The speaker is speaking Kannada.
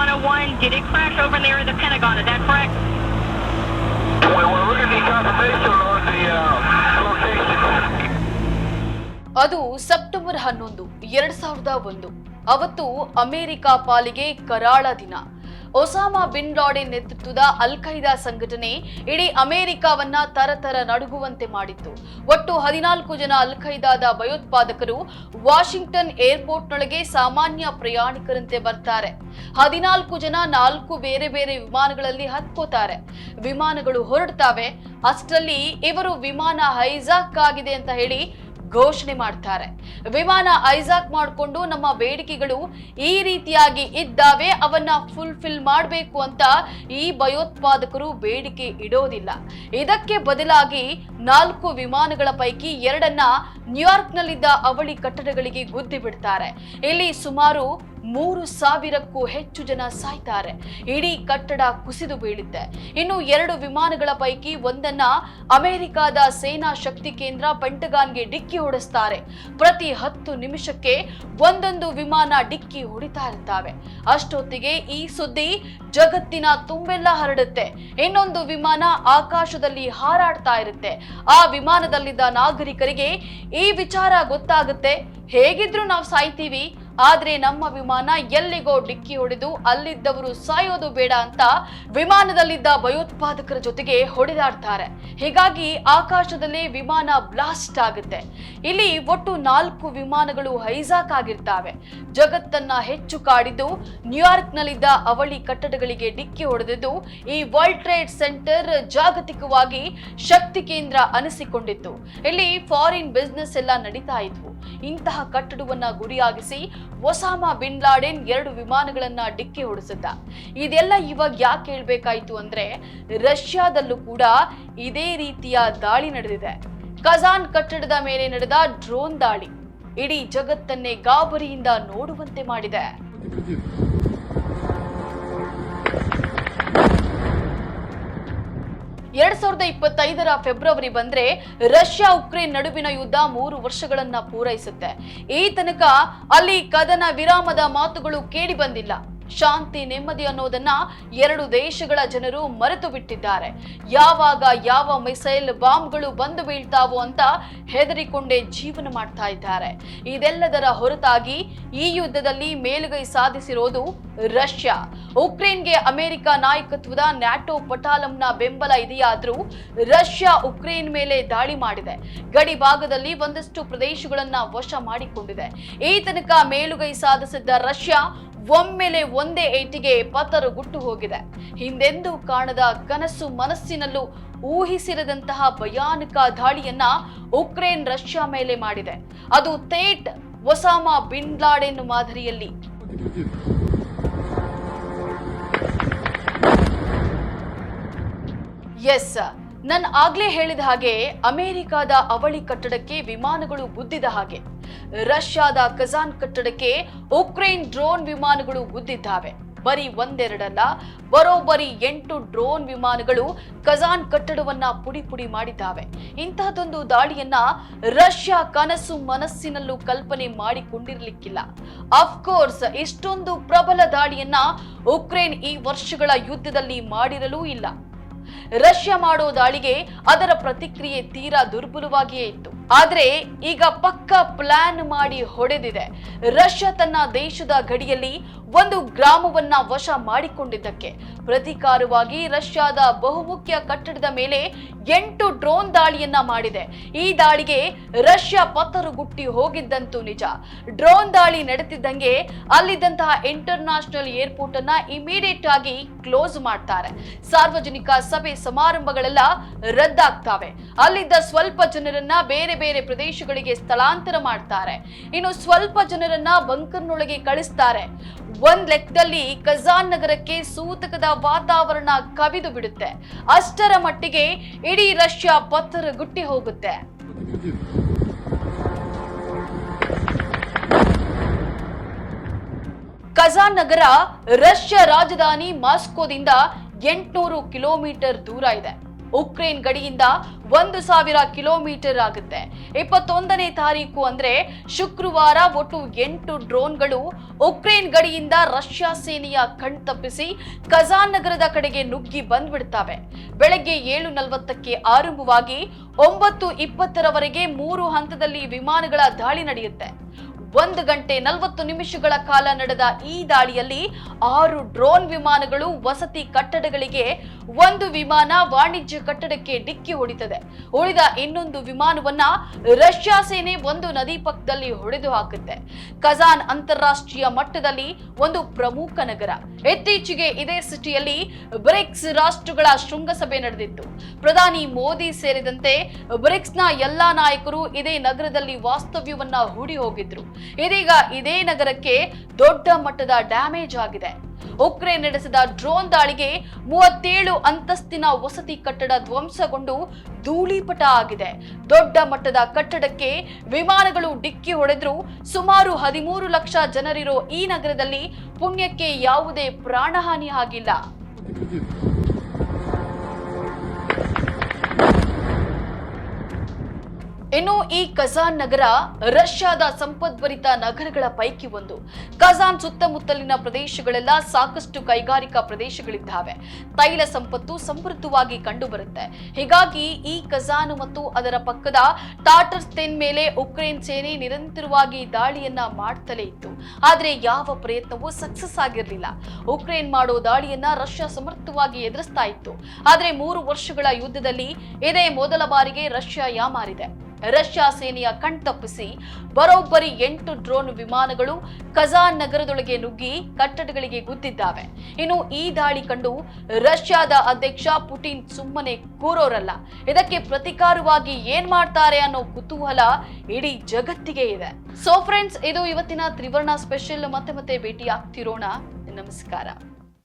101. Did it crash over there at the Pentagon? Is that correct? We're looking at confirmation on the location. ಅದು ಸೆಪ್ಟೆಂಬರ್ 11, 2001. ಅವತ್ತು ಅಮೆರಿಕ ಪಾಲಿಗೆ ಕರಾಳ ದಿನ. ಒಸಾಮಾ ಬಿನ್ ಲಾಡೆನ್ ನೇತೃತ್ವದ ಅಲ್ ಖೈದಾ ಸಂಘಟನೆ ಇಡೀ ಅಮೆರಿಕವನ್ನ ತರತರ ನಡುಗುವಂತೆ ಮಾಡಿತ್ತು. ಒಟ್ಟು 14 ಜನ ಅಲ್ ಖೈದಾದ ಭಯೋತ್ಪಾದಕರು ವಾಷಿಂಗ್ಟನ್ ಏರ್ಪೋರ್ಟ್ನೊಳಗೆ ಸಾಮಾನ್ಯ ಪ್ರಯಾಣಿಕರಂತೆ ಬರ್ತಾರೆ. 14 ಜನ 4 ಬೇರೆ ಬೇರೆ ವಿಮಾನಗಳಲ್ಲಿ ಹತ್ಕೋತಾರೆ. ವಿಮಾನಗಳು ಹೊರಡ್ತಾವೆ. ಅಷ್ಟರಲ್ಲಿ ಇವರು ವಿಮಾನ ಹೈಜಾಕ್ ಆಗಿದೆ ಅಂತ ಹೇಳಿ ಘೋಷಣೆ ಮಾಡ್ತಾರೆ. ವಿಮಾನ ಹೈಜಾಕ್ ಮಾಡಿಕೊಂಡು ನಮ್ಮ ಬೇಡಿಕೆಗಳು ಈ ರೀತಿಯಾಗಿ ಇದ್ದಾವೆ, ಅವನ್ನ ಫುಲ್ಫಿಲ್ ಮಾಡಬೇಕು ಅಂತ ಈ ಭಯೋತ್ಪಾದಕರು ಬೇಡಿಕೆ ಇಡೋದಿಲ್ಲ. ಇದಕ್ಕೆ ಬದಲಾಗಿ 4 ವಿಮಾನಗಳ ಪೈಕಿ 2 ನ್ಯೂಯಾರ್ಕ್ನಲ್ಲಿದ್ದ ಅವಳಿ ಕಟ್ಟಡಗಳಿಗೆ ಗುದ್ದಿ ಬಿಡ್ತಾರೆ. ಇಲ್ಲಿ ಸುಮಾರು 3,000ಕ್ಕೂ ಹೆಚ್ಚು ಜನ ಸಾಯ್ತಾರೆ. ಇಡೀ ಕಟ್ಟಡ ಕುಸಿದು ಬೀಳುತ್ತೆ. ಇನ್ನು 2 ವಿಮಾನಗಳ ಪೈಕಿ ಒಂದನ್ನ ಅಮೆರಿಕದ ಸೇನಾ ಶಕ್ತಿ ಕೇಂದ್ರ ಪೆಂಟಗಾನ್ಗೆ ಡಿಕ್ಕಿ ಹೊಡೆಸ್ತಾರೆ. ಪ್ರತಿ 10 ನಿಮಿಷಕ್ಕೆ ಒಂದೊಂದು ವಿಮಾನ ಡಿಕ್ಕಿ ಹೊಡಿತಾ ಇರ್ತಾವೆ. ಅಷ್ಟೊತ್ತಿಗೆ ಈ ಸುದ್ದಿ ಜಗತ್ತಿನ ತುಂಬೆಲ್ಲ ಹರಡುತ್ತೆ. ಇನ್ನೊಂದು ವಿಮಾನ ಆಕಾಶದಲ್ಲಿ ಹಾರಾಡ್ತಾ ಇರುತ್ತೆ. ಆ ವಿಮಾನದಲ್ಲಿದ್ದ ನಾಗರಿಕರಿಗೆ ಈ ವಿಚಾರ ಗೊತ್ತಾಗುತ್ತೆ. ಹೇಗಿದ್ರು ನಾವು ಸಾಯ್ತೀವಿ, ಆದ್ರೆ ನಮ್ಮ ವಿಮಾನ ಎಲ್ಲಿಗೋ ಡಿಕ್ಕಿ ಹೊಡೆದು ಅಲ್ಲಿದ್ದವರು ಸಾಯೋದು ಬೇಡ ಅಂತ ವಿಮಾನದಲ್ಲಿದ್ದ ಭಯೋತ್ಪಾದಕರ ಜೊತೆಗೆ ಹೊಡೆದಾಡ್ತಾರೆ. ಹೀಗಾಗಿ ಆಕಾಶದಲ್ಲಿ ವಿಮಾನ ಬ್ಲಾಸ್ಟ್ ಆಗುತ್ತೆ. ಇಲ್ಲಿ ಒಟ್ಟು 4 ವಿಮಾನಗಳು ಹೈಜಾಕ್ ಆಗಿರ್ತಾವೆ. ಜಗತ್ತನ್ನ ಹೆಚ್ಚು ಕಾಡಿದ್ದು ನ್ಯೂಯಾರ್ಕ್ನಲ್ಲಿದ್ದ ಅವಳಿ ಕಟ್ಟಡಗಳಿಗೆ ಡಿಕ್ಕಿ ಹೊಡೆದಿದ್ದು ಈ ವರ್ಲ್ಡ್ ಟ್ರೇಡ್ ಸೆಂಟರ್ ಜಾಗತಿಕವಾಗಿ ಶಕ್ತಿ ಕೇಂದ್ರ ಅನಿಸಿಕೊಂಡಿತ್ತು. ಇಲ್ಲಿ ಫಾರಿನ್ ಬಿಸ್ನೆಸ್ ಎಲ್ಲ ನಡೀತಾ ಇದ್ವು. ಇಂತಹ ಕಟ್ಟಡವನ್ನ ಗುರಿಯಾಗಿಸಿ ಒಸಾಮಾ ಬಿನ್ ಲಾಡೆನ್ 2 ವಿಮಾನಗಳನ್ನ ಡಿಕ್ಕಿ ಹೊಡೆಸಿದ್ದ. ಇದೆಲ್ಲ ಇವಾಗ ಯಾಕೆ ಹೇಳ್ಬೇಕಾಯ್ತು ಅಂದ್ರೆ, ರಷ್ಯಾದಲ್ಲೂ ಕೂಡ ಇದೇ ರೀತಿಯ ದಾಳಿ ನಡೆದಿದೆ. ಕಜಾನ್ ಕಟ್ಟಡದ ಮೇಲೆ ನಡೆದ ಡ್ರೋನ್ ದಾಳಿ ಇಡೀ ಜಗತ್ತನ್ನೇ ಗಾಬರಿಯಿಂದ ನೋಡುವಂತೆ ಮಾಡಿದೆ. 2025ರ ಫೆಬ್ರವರಿ ಬಂದ್ರೆ ರಷ್ಯಾ ಉಕ್ರೇನ್ ನಡುವಿನ ಯುದ್ಧ 3 ವರ್ಷಗಳನ್ನ ಪೂರೈಸುತ್ತೆ. ಈ ತನಕ ಅಲ್ಲಿ ಕದನ ವಿರಾಮದ ಮಾತುಗಳು ಕೇಳಿ ಬಂದಿಲ್ಲ. ಶಾಂತಿ ನೆಮ್ಮದಿ ಅನ್ನೋದನ್ನ 2 ದೇಶಗಳ ಜನರು ಮರೆತು ಬಿಟ್ಟಿದ್ದಾರೆ. ಯಾವಾಗ ಯಾವ ಮಿಸೈಲ್ ಬಾಂಬ್ಗಳು ಬಂದು ಬೀಳ್ತಾವೋ ಅಂತ ಹೆದರಿಕೊಂಡೇ ಜೀವನ ಮಾಡ್ತಾ ಇದ್ದಾರೆ. ಇದೆಲ್ಲದರ ಹೊರತಾಗಿ ಈ ಯುದ್ಧದಲ್ಲಿ ಮೇಲುಗೈ ಸಾಧಿಸಿರೋದು ರಷ್ಯಾ. ಉಕ್ರೇನ್ಗೆ ಅಮೆರಿಕ ನಾಯಕತ್ವದ ನ್ಯಾಟೋ ಪಟಾಲಂನ ಬೆಂಬಲ ಇದೆಯಾದ್ರೂ ರಷ್ಯಾ ಉಕ್ರೇನ್ ಮೇಲೆ ದಾಳಿ ಮಾಡಿದೆ. ಗಡಿ ಭಾಗದಲ್ಲಿ ಒಂದಷ್ಟು ಪ್ರದೇಶಗಳನ್ನ ವಶ ಮಾಡಿಕೊಂಡಿದೆ. ಈ ತನಕ ಮೇಲುಗೈ ಸಾಧಿಸಿದ್ದ ರಷ್ಯಾ ಒಮ್ಮೆಲೆ ಒಂದೇ ಏಟಿಗೆ ಪತರುಗುಟ್ಟು ಹೋಗಿದೆ. ಹಿಂದೆಂದೂ ಕಾಣದ ಕನಸು ಮನಸ್ಸಿನಲ್ಲೂ ಊಹಿಸಿರದಂತಹ ಭಯಾನಕ ದಾಳಿಯನ್ನ ಉಕ್ರೇನ್ ರಷ್ಯಾ ಮೇಲೆ ಮಾಡಿದೆ. ಅದು ಥೇಟ್ ಒಸಾಮಾ ಬಿನ್ ಲಾಡೆನ್ ಮಾದರಿಯಲ್ಲಿ. ಎಸ್, ನಾನು ಆಗ್ಲೇ ಹೇಳಿದ ಹಾಗೆ ಅಮೆರಿಕದ ಅವಳಿ ಕಟ್ಟಡಕ್ಕೆ ವಿಮಾನಗಳು ಗುದ್ದಿದ ಹಾಗೆ ರಷ್ಯಾದ ಕಜಾನ್ ಕಟ್ಟಡಕ್ಕೆ ಉಕ್ರೇನ್ ಡ್ರೋನ್ ವಿಮಾನಗಳು ಗುದ್ದಿದ್ದಾವೆ. ಬರೀ 1-2 ಬರೋಬ್ಬರಿ 8 ಡ್ರೋನ್ ವಿಮಾನಗಳು ಕಜಾನ್ ಕಟ್ಟಡವನ್ನ ಪುಡಿ ಪುಡಿ ಮಾಡಿದ್ದಾವೆ. ಇಂತಹದೊಂದು ದಾಳಿಯನ್ನ ರಷ್ಯಾ ಕನಸು ಮನಸ್ಸಿನಲ್ಲೂ ಕಲ್ಪನೆ ಮಾಡಿಕೊಂಡಿರ್ಲಿಕ್ಕಿಲ್ಲ. ಅಫ್ಕೋರ್ಸ್ ಇಷ್ಟೊಂದು ಪ್ರಬಲ ದಾಳಿಯನ್ನ ಉಕ್ರೇನ್ ಈ ವರ್ಷಗಳ ಯುದ್ಧದಲ್ಲಿ ಮಾಡಿರಲೂ ಇಲ್ಲ. ರಷ್ಯಾ ಮಾಡೋ ದಾಳಿಗೆ ಅದರ ಪ್ರತಿಕ್ರಿಯೆ ತೀರಾ ದುರ್ಬಲವಾಗಿಯೇ ಇತ್ತು. ಆದ್ರೆ ಈಗ ಪಕ್ಕಾ ಪ್ಲಾನ್ ಮಾಡಿ ಹೊಡೆದಿದೆ. ರಷ್ಯಾ ತನ್ನ ದೇಶದ ಗಡಿಯಲ್ಲಿ ಒಂದು ಗ್ರಾಮವನ್ನ ವಶ ಮಾಡಿಕೊಂಡಿದ್ದಕ್ಕೆ ಪ್ರತೀಕಾರವಾಗಿ ರಷ್ಯಾದ ಬಹುಮುಖ್ಯ ಕಟ್ಟಡದ ಮೇಲೆ 8 ಡ್ರೋನ್ ದಾಳಿಯನ್ನ ಮಾಡಿದೆ. ಈ ದಾಳಿಗೆ ರಷ್ಯಾ ಪತರುಗುಟ್ಟಿ ಹೋಗಿದ್ದಂತೂ ನಿಜ. ಡ್ರೋನ್ ದಾಳಿ ನಡೆದಿದ್ದಂಗೆ ಅಲ್ಲಿದ್ದಂತಹ ಇಂಟರ್ನ್ಯಾಷನಲ್ ಏರ್ಪೋರ್ಟ್ ಅನ್ನ ಇಮಿಡಿಯೇಟ್ ಆಗಿ ಕ್ಲೋಸ್ ಮಾಡ್ತಾರೆ. ಸಾರ್ವಜನಿಕ ಸಭೆ ಸಮಾರಂಭಗಳೆಲ್ಲ ರದ್ದಾಗ್ತವೆ. ಅಲ್ಲಿದ್ದ ಸ್ವಲ್ಪ ಜನರನ್ನ ಬೇರೆ ಬೇರೆ ಪ್ರದೇಶಗಳಿಗೆ ಸ್ಥಳಾಂತರ ಮಾಡ್ತಾರೆ. ಇನ್ನು ಸ್ವಲ್ಪ ಜನರನ್ನ ಬಂಕರ್ನೊಳಗೆ ಕಳಿಸ್ತಾರೆ. ಒಂದ್ ಲೆಕ್ಕದಲ್ಲಿ ಕಜಾನ್ ನಗರಕ್ಕೆ ಸೂತಕದ ವಾತಾವರಣ ಕವಿದು ಬಿಡುತ್ತೆ. ಅಷ್ಟರ ಮಟ್ಟಿಗೆ ಇಡೀ ರಷ್ಯಾ ಪತರಗುಟ್ಟಿ ಹೋಗುತ್ತೆ. ಕಜಾನ್ ನಗರ ರಷ್ಯಾ ರಾಜಧಾನಿ ಮಾಸ್ಕೋದಿಂದ 800 ಕಿಲೋಮೀಟರ್ ದೂರ ಇದೆ. ಉಕ್ರೇನ್ ಗಡಿಯಿಂದ 1000 ಕಿಲೋಮೀಟರ್ ಆಗುತ್ತೆ. 21ನೇ ತಾರೀಕು ಅಂದ್ರೆ ಶುಕ್ರವಾರ ಒಟ್ಟು 8 ಡ್ರೋನ್ಗಳು ಉಕ್ರೇನ್ ಗಡಿಯಿಂದ ರಷ್ಯಾ ಸೇನೆಯ ಕಣ್ತಪ್ಪಿಸಿ ಕಜಾನ್ ನಗರದ ಕಡೆಗೆ ನುಗ್ಗಿ ಬಂದ್ಬಿಡ್ತವೆ. ಬೆಳಗ್ಗೆ 7:40ಕ್ಕೆ ಆರಂಭವಾಗಿ 9:20ರವರೆಗೆ 3 ಹಂತದಲ್ಲಿ ವಿಮಾನಗಳ ದಾಳಿ ನಡೆಯುತ್ತೆ. 1 ಗಂಟೆ 40 ನಿಮಿಷಗಳ ಕಾಲ ನಡೆದ ಈ ದಾಳಿಯಲ್ಲಿ 6 ಡ್ರೋನ್ ವಿಮಾನಗಳು ವಸತಿ ಕಟ್ಟಡಗಳಿಗೆ, 1 ವಿಮಾನ ವಾಣಿಜ್ಯ ಕಟ್ಟಡಕ್ಕೆ ಡಿಕ್ಕಿ ಹೊಡಿತದೆ. ಉಳಿದ ಇನ್ನೊಂದು ವಿಮಾನವನ್ನ ರಷ್ಯಾ ಸೇನೆ ಒಂದು ನದಿ ಪಕ್ಕದಲ್ಲಿ ಹೊಡೆದು ಹಾಕುತ್ತೆ. ಕಜಾನ್ ಅಂತಾರಾಷ್ಟ್ರೀಯ ಮಟ್ಟದಲ್ಲಿ ಒಂದು ಪ್ರಮುಖ ನಗರ. ಇತ್ತೀಚೆಗೆ ಇದೇ ಸಿಟಿಯಲ್ಲಿ ಬ್ರಿಕ್ಸ್ ರಾಷ್ಟ್ರಗಳ ಶೃಂಗಸಭೆ ನಡೆದಿತ್ತು. ಪ್ರಧಾನಿ ಮೋದಿ ಸೇರಿದಂತೆ ಬ್ರಿಕ್ಸ್ನ ಎಲ್ಲಾ ನಾಯಕರು ಇದೇ ನಗರದಲ್ಲಿ ವಾಸ್ತವ್ಯವನ್ನ ಹೂಡಿ ಹೋಗಿದ್ರು. ಇದೀಗ ಇದೇ ನಗರಕ್ಕೆ ದೊಡ್ಡ ಮಟ್ಟದ ಡ್ಯಾಮೇಜ್ ಆಗಿದೆ. ಉಕ್ರೇನ್ ನಡೆಸಿದ ಡ್ರೋನ್ ದಾಳಿಗೆ 37 ಅಂತಸ್ತಿನ ವಸತಿ ಕಟ್ಟಡ ಧ್ವಂಸಗೊಂಡು ಧೂಳೀಪಟ ಆಗಿದೆ. ದೊಡ್ಡ ಮಟ್ಟದ ಕಟ್ಟಡಕ್ಕೆ ವಿಮಾನಗಳು ಡಿಕ್ಕಿ ಹೊಡೆದ್ರು. ಸುಮಾರು 13 ಲಕ್ಷ ಜನರಿರೋ ಈ ನಗರದಲ್ಲಿ ಪುಣ್ಯಕ್ಕೆ ಯಾವುದೇ ಪ್ರಾಣಹಾನಿ ಆಗಿಲ್ಲ. ಇನ್ನು ಈ ಕಜಾನ್ ನಗರ ರಷ್ಯಾದ ಸಂಪದ್ಭರಿತ ನಗರಗಳ ಪೈಕಿ ಒಂದು. ಕಜಾನ್ ಸುತ್ತಮುತ್ತಲಿನ ಪ್ರದೇಶಗಳೆಲ್ಲ ಸಾಕಷ್ಟು ಕೈಗಾರಿಕಾ ಪ್ರದೇಶಗಳಿದ್ದಾವೆ. ತೈಲ ಸಂಪತ್ತು ಸಮೃದ್ಧವಾಗಿ ಕಂಡುಬರುತ್ತೆ. ಹೀಗಾಗಿ ಈ ಕಜಾನ್ ಮತ್ತು ಅದರ ಪಕ್ಕದ ಟಾಟರ್ಸ್ಟೆನ್ ಮೇಲೆ ಉಕ್ರೇನ್ ಸೇನೆ ನಿರಂತರವಾಗಿ ದಾಳಿಯನ್ನ ಮಾಡ್ತಲೇ ಇತ್ತು. ಆದ್ರೆ ಯಾವ ಪ್ರಯತ್ನವೂ ಸಕ್ಸಸ್ ಆಗಿರಲಿಲ್ಲ. ಉಕ್ರೇನ್ ಮಾಡೋ ದಾಳಿಯನ್ನ ರಷ್ಯಾ ಸಮರ್ಥವಾಗಿ ಎದುರಿಸ್ತಾ ಇತ್ತು. ಆದ್ರೆ 3 ವರ್ಷಗಳ ಯುದ್ಧದಲ್ಲಿ ಇದೇ ಮೊದಲ ಬಾರಿಗೆ ರಷ್ಯಾ ಯಾಮಾರಿದೆ. ರಷ್ಯಾ ಸೇನೆಯ ಕಣ್ತಪ್ಪಿಸಿ ಬರೋಬ್ಬರಿ 8 ಡ್ರೋನ್ ವಿಮಾನಗಳು ಕಜಾನ್ ನಗರದೊಳಗೆ ನುಗ್ಗಿ ಕಟ್ಟಡಗಳಿಗೆ ಗುದ್ದಿದ್ದಾವೆ. ಇನ್ನು ಈ ದಾಳಿ ಕಂಡು ರಷ್ಯಾದ ಅಧ್ಯಕ್ಷ ಪುಟಿನ್ ಸುಮ್ಮನೆ ಕೂರೋರಲ್ಲ. ಇದಕ್ಕೆ ಪ್ರತಿಕಾರವಾಗಿ ಏನ್ ಮಾಡ್ತಾರೆ ಅನ್ನೋ ಕುತೂಹಲ ಇಡೀ ಜಗತ್ತಿಗೆ ಇದೆ. ಸೊ ಫ್ರೆಂಡ್ಸ್, ಇದು ಇವತ್ತಿನ ತ್ರಿವರ್ಣ ಸ್ಪೆಷಲ್. ಮತ್ತೆ ಭೇಟಿ ಆಗ್ತಿರೋಣ. ನಮಸ್ಕಾರ.